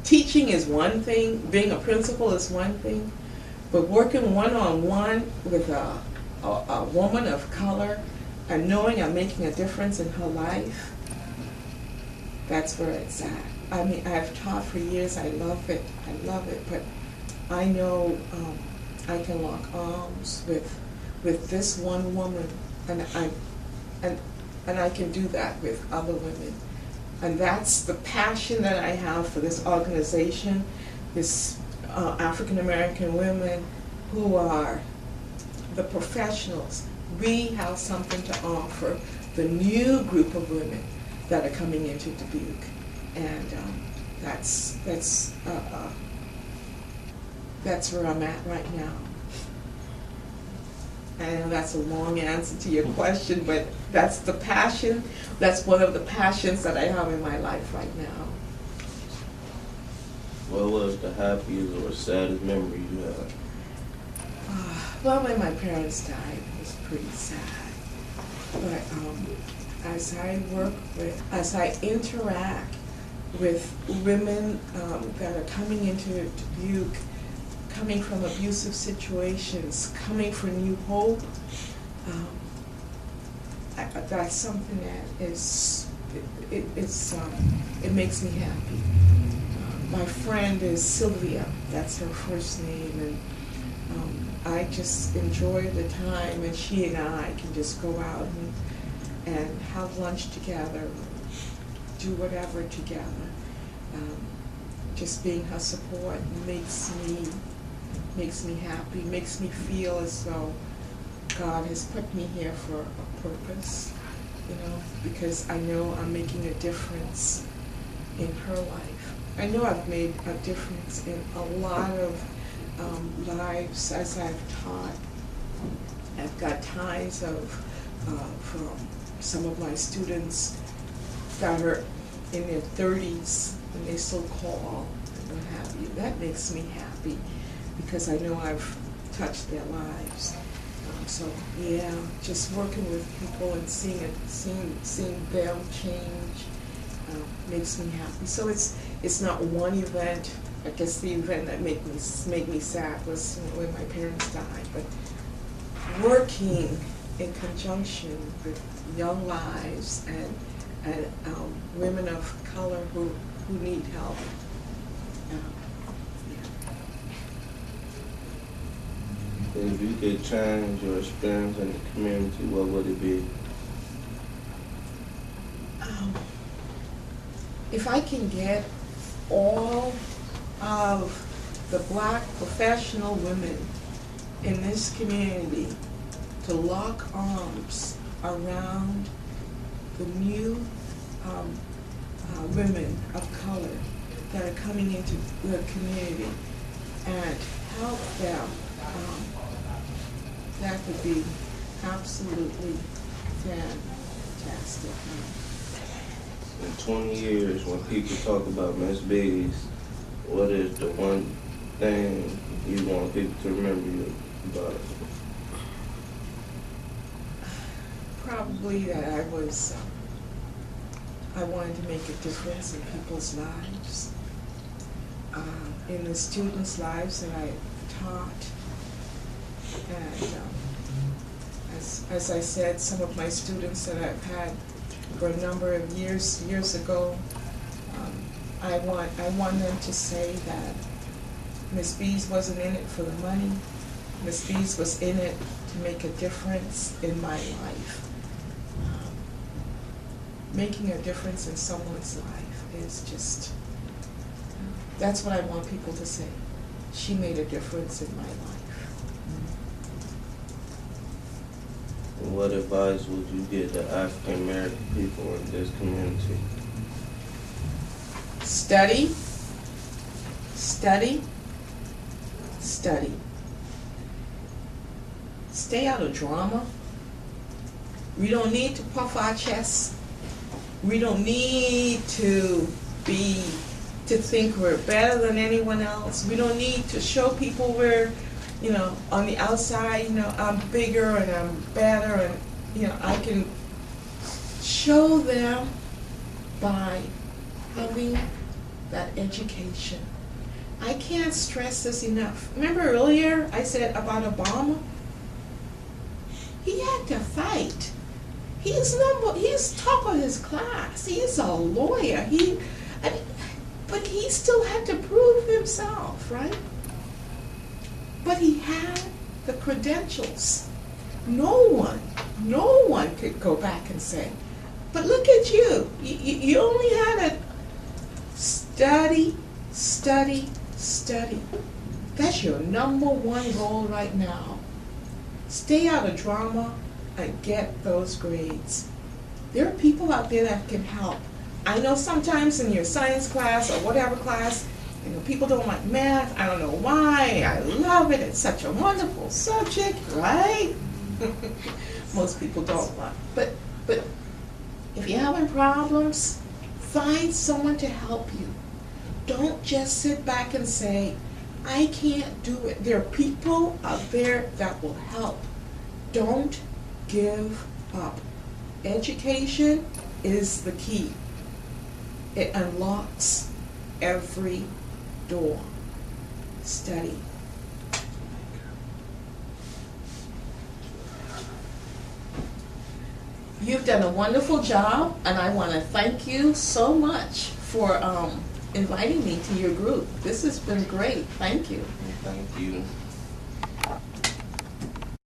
teaching is one thing, being a principal is one thing, but working one-on-one with a woman of color and knowing I'm making a difference in her life, that's where it's at. I mean, I've taught for years, I love it, but I know I can lock arms with this one woman, and I can do that with other women. And that's the passion that I have for this organization, this African American women who are the professionals. We have something to offer the new group of women that are coming into Dubuque, and that's where I'm at right now. I know that's a long answer to your question, but that's the passion. That's one of the passions that I have in my life right now. What was the happiest or saddest memory you have? Well, when my parents died, it was pretty sad. But as I interact with women that are coming into Dubuque, coming from abusive situations, coming for new hope, that's something that it makes me happy. My friend is Sylvia, that's her first name, and I just enjoy the time, and she and I can just go out and have lunch together, do whatever together. Just being her support makes me happy, makes me feel as though God has put me here for a purpose, because I know I'm making a difference in her life. I know I've made a difference in a lot of lives as I've taught. I've got ties from some of my students that are in their 30s, and they still call and what have you. That makes me happy, because I know I've touched their lives. So yeah, just working with people and seeing them change makes me happy. So it's not one event. I guess the event that made me sad was when my parents died. But working in conjunction with young lives and women of color who need help. If you could change your experience in the community, what would it be? If I can get all of the black professional women in this community to lock arms around the new women of color that are coming into the community and help them, that would be absolutely fantastic. In 20 years, when people talk about Ms. Bees, what is the one thing you want people to remember you about it? Probably that I wanted to make a difference in people's lives, in the students' lives that I taught. And as I said, some of my students that I've had for a number of years ago, I want them to say that Ms. Bees wasn't in it for the money. Ms. Bees was in it to make a difference in my life. Making a difference in someone's life is just, that's what I want people to say. She made a difference in my life. What advice would you give to African American people in this community? Study, study, study. Stay out of drama. We don't need to puff our chests. We don't need to think we're better than anyone else. We don't need to show people we're, on the outside, I'm bigger and I'm better, and, I can show them by having that education. I can't stress this enough. Remember earlier I said about Obama? He had to fight. He's top of his class. He's a lawyer. But he still had to prove himself, right? But he had the credentials. No one could go back and say, but look at you. You only had to study, study, study. That's your number one goal right now. Stay out of drama and get those grades. There are people out there that can help. I know sometimes in your science class or whatever class, people don't like math. I don't know why. I love it. It's such a wonderful subject, right? Most people don't like. But if you're having problems, find someone to help you. Don't just sit back and say, I can't do it. There are people out there that will help. Don't give up. Education is the key. It unlocks every door. Study. You've done a wonderful job, and I want to thank you so much for inviting me to your group. This has been great. Thank you. Thank you.